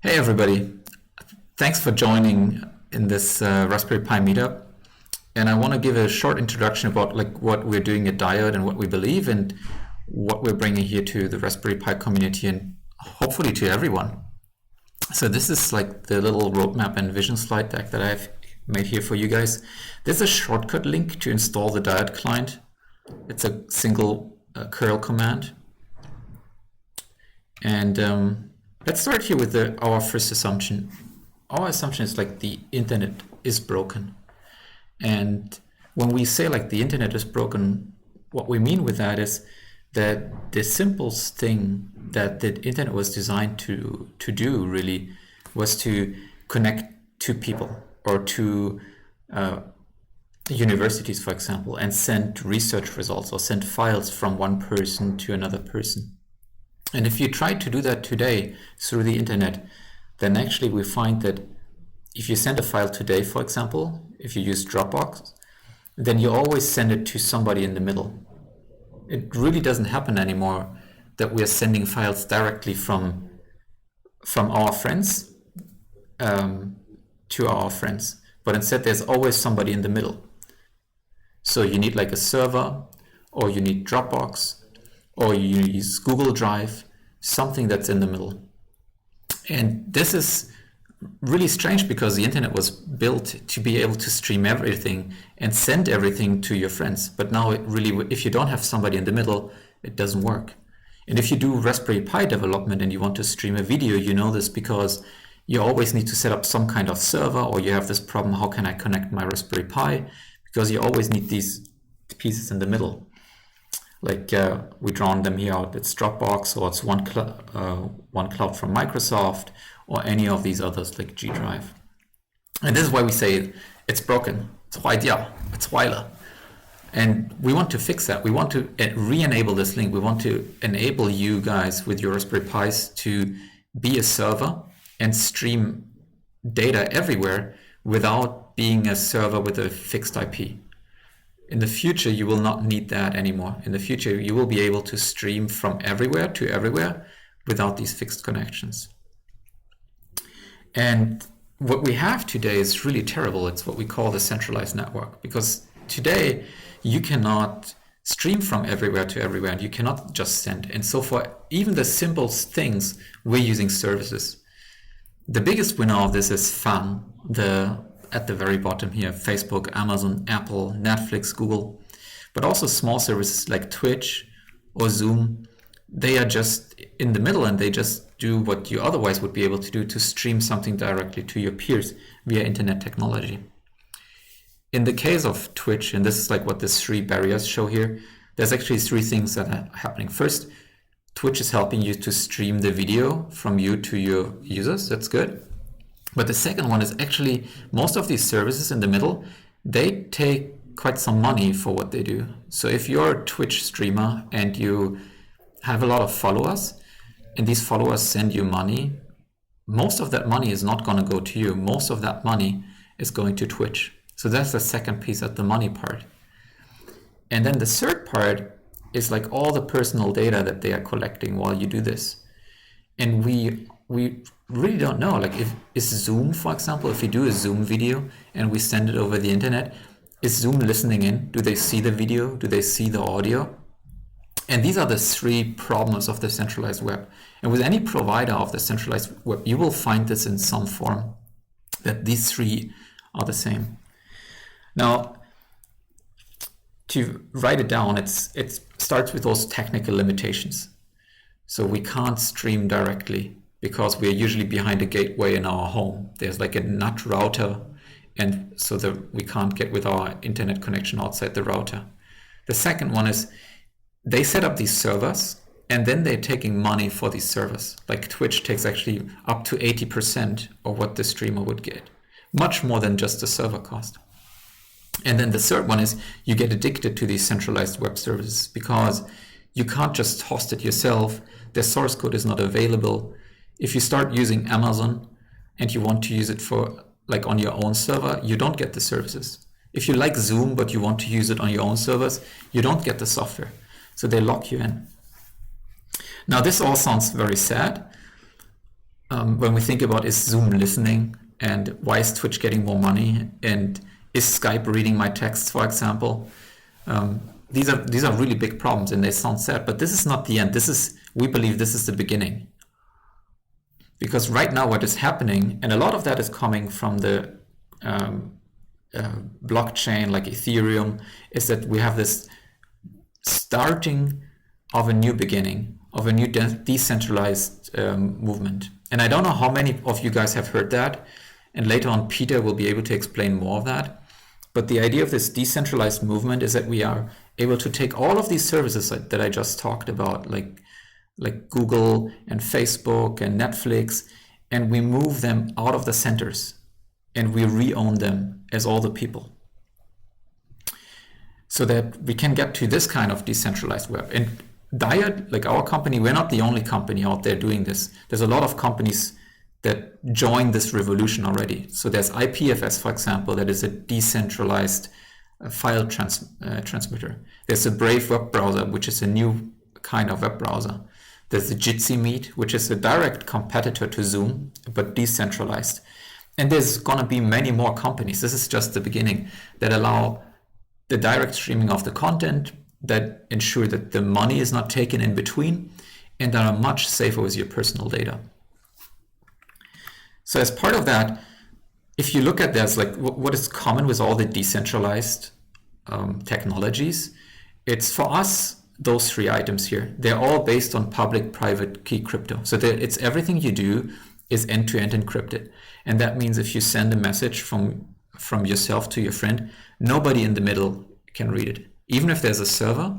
Hey everybody, thanks for joining in this Raspberry Pi meetup. And I want to give a short introduction about what we're doing at Diode and what we believe and what we're bringing here to the Raspberry Pi community and hopefully to everyone. So this is like the little roadmap and vision slide deck that I've made here for you guys. There's a shortcut link to install the Diode client. It's a single curl command. And let's start here with our first assumption. Our assumption is the internet is broken. And when we say the internet is broken, what we mean with that is that the simplest thing that the internet was designed to do really was to connect to people or to universities, for example, and send research results or send files from one person to another person. And if you try to do that today through the internet, then actually we find that if you send a file today, for example, if you use Dropbox, then you always send it to somebody in the middle. It really doesn't happen anymore that we are sending files directly from our friends to our friends, but instead there's always somebody in the middle. So you need a server, or you need Dropbox, or you use Google Drive, something that's in the middle. And this is really strange because the internet was built to be able to stream everything and send everything to your friends. But now if you don't have somebody in the middle, it doesn't work. And if you do Raspberry Pi development and you want to stream a video, you know this because you always need to set up some kind of server, or you have this problem, how can I connect my Raspberry Pi? Because you always need these pieces in the middle. We drawn them here out. It's Dropbox, or it's OneCloud from Microsoft, or any of these others like G Drive. And this is why we say it's broken. It's坏掉. It's Weiler. And we want to fix that. We want to re-enable this link. We want to enable you guys with your Raspberry Pis to be a server and stream data everywhere without being a server with a fixed IP. In the future, you will not need that anymore. In the future, you will be able to stream from everywhere to everywhere without these fixed connections. And what we have today is really terrible. It's what we call the centralized network, because today you cannot stream from everywhere to everywhere, and you cannot just send. And so for even the simplest things, we're using services. The biggest winner of this is FAN, at the very bottom here, Facebook, Amazon, Apple, Netflix, Google, but also small services like Twitch or Zoom. They are just in the middle, and they just do what you otherwise would be able to do to stream something directly to your peers via internet technology. In the case of Twitch, and this is what the three barriers show here, there's actually three things that are happening. First, Twitch is helping you to stream the video from you to your users. That's good. But the second one is actually most of these services in the middle, they take quite some money for what they do. So if you're a Twitch streamer and you have a lot of followers, and these followers send you money, most of that money is not going to go to you. Most of that money is going to Twitch. So that's the second piece at the money part. And then the third part is all the personal data that they are collecting while you do this. And we really don't know, is Zoom, for example, if you do a Zoom video and we send it over the internet, is Zoom listening in? Do they see the video? Do they see the audio? And these are the three problems of the centralized web. And with any provider of the centralized web, you will find this in some form, that these three are the same. Now, to write it down, it starts with those technical limitations. So we can't stream directly because we are usually behind a gateway in our home. There's a NAT router, and so that we can't get with our internet connection outside the router. The second one is they set up these servers, and then they're taking money for these servers. Twitch takes actually up to 80% of what the streamer would get, much more than just the server cost. And then the third one is you get addicted to these centralized web services because you can't just host it yourself. The source code is not available. If you start using Amazon and you want to use it for on your own server, you don't get the services. If you like Zoom but you want to use it on your own servers, you don't get the software. So they lock you in. Now this all sounds very sad, when we think about, is Zoom listening, and why is Twitch getting more money, and is Skype reading my texts, for example? These are really big problems, and they sound sad, but this is not the end. We believe this is the beginning. Because right now what is happening, and a lot of that is coming from the blockchain like Ethereum, is that we have this starting of a new beginning, of a new decentralized movement. And I don't know how many of you guys have heard that, and later on Peter will be able to explain more of that. But the idea of this decentralized movement is that we are able to take all of these services that I just talked about, like Google and Facebook and Netflix, and we move them out of the centers and we re-own them as all the people, so that we can get to this kind of decentralized web. And Diode, like our company, we're not the only company out there doing this. There's a lot of companies that join this revolution already. So there's IPFS, for example, that is a decentralized file transmitter. There's a Brave web browser, which is a new kind of web browser. There's the Jitsi Meet, which is a direct competitor to Zoom, but decentralized. And there's going to be many more companies. This is just the beginning, that allow the direct streaming of the content, that ensure that the money is not taken in between, and that are much safer with your personal data. So as part of that, if you look at this, like what is common with all the decentralized technologies, it's for us, those three items here. They're all based on public-private key crypto. So it's everything you do is end-to-end encrypted. And that means if you send a message from yourself to your friend, nobody in the middle can read it. Even if there's a server,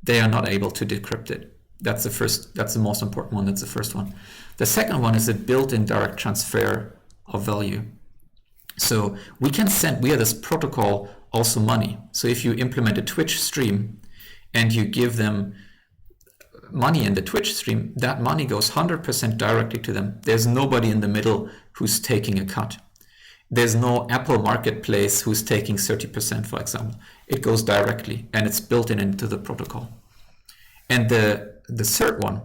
they are not able to decrypt it. That's the most important one. That's the first one. The second one is a built-in direct transfer of value. So we are this protocol also money. So if you implement a Twitch stream and you give them money in the Twitch stream, that money goes 100% directly to them. There's nobody in the middle who's taking a cut. There's no Apple Marketplace who's taking 30%, for example. It goes directly, and it's built into the protocol. And the third one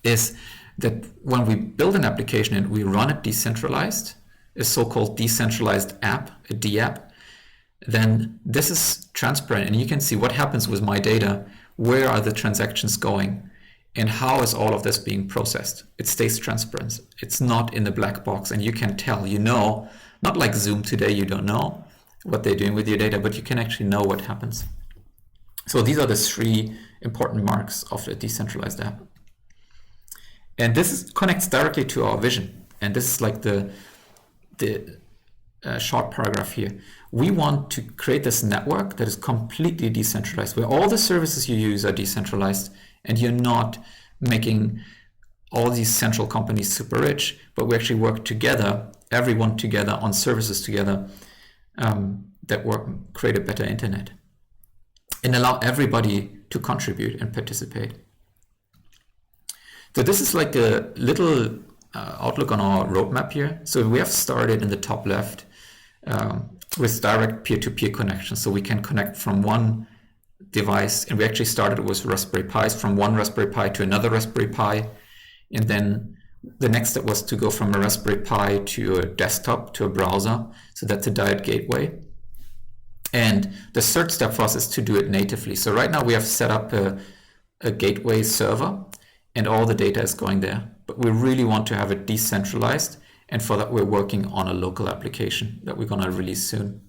is that when we build an application and we run it decentralized, a so-called decentralized app, a DApp, then this is transparent, and you can see what happens with my data, where are the transactions going, and how is all of this being processed. It stays transparent. It's not in the black box, and you can tell, not like Zoom today, you don't know what they're doing with your data, but you can actually know what happens. So these are the three important marks of a decentralized app. And this connects directly to our vision. And this is like the short paragraph here. We want to create this network that is completely decentralized, where all the services you use are decentralized, and you're not making all these central companies super rich, but we actually work together, everyone together on services together that create a better internet and allow everybody to contribute and participate. So this is like a little outlook on our roadmap here. So we have started in the top left with direct peer-to-peer connection. So we can connect from one device, and we actually started with Raspberry Pis, from one Raspberry Pi to another Raspberry Pi. And then the next step was to go from a Raspberry Pi to a desktop, to a browser. So that's a Diode gateway. And the third step for us is to do it natively. So right now we have set up a gateway server, and all the data is going there. But we really want to have it decentralized, and for that we're working on a local application that we're going to release soon.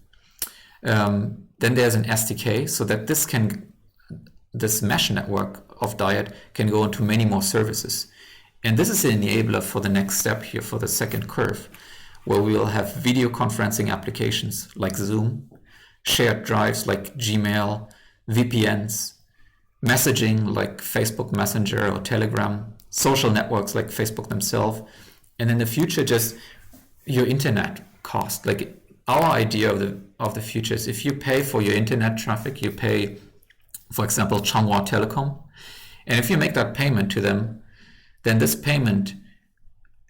Then there's an SDK, so that this mesh network of Diode can go into many more services. And this is an enabler for the next step here, for the second curve, where we will have video conferencing applications like Zoom, shared drives like Gmail, VPNs, messaging like Facebook Messenger or Telegram, social networks like Facebook themselves, and in the future, just your internet cost. Like our idea of the future is, if you pay for your internet traffic, you pay, for example, Changhua Telecom, and if you make that payment to them, then this payment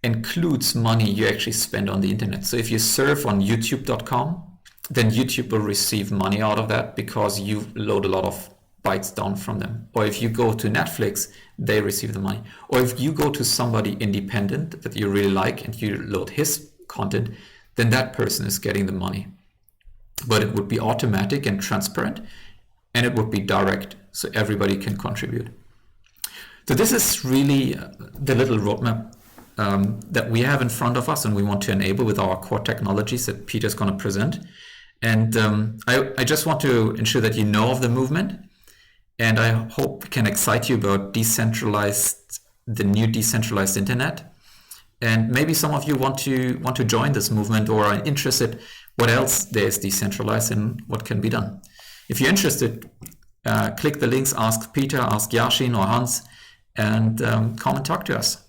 includes money you actually spend on the internet. So if you surf on youtube.com, then YouTube will receive money out of that because you load a lot of bytes down from them. Or if you go to Netflix, they receive the money. Or if you go to somebody independent that you really like and you load his content, then that person is getting the money. But it would be automatic and transparent, and it would be direct, so everybody can contribute. So this is really the little roadmap that we have in front of us, and we want to enable with our core technologies that Peter's going to present. And I just want to ensure that you know of the movement, and I hope we can excite you about the new decentralized internet. And maybe some of you want to join this movement or are interested what else there is decentralized and what can be done. If you're interested, click the links, ask Peter, ask Yashin or Hans, and come and talk to us.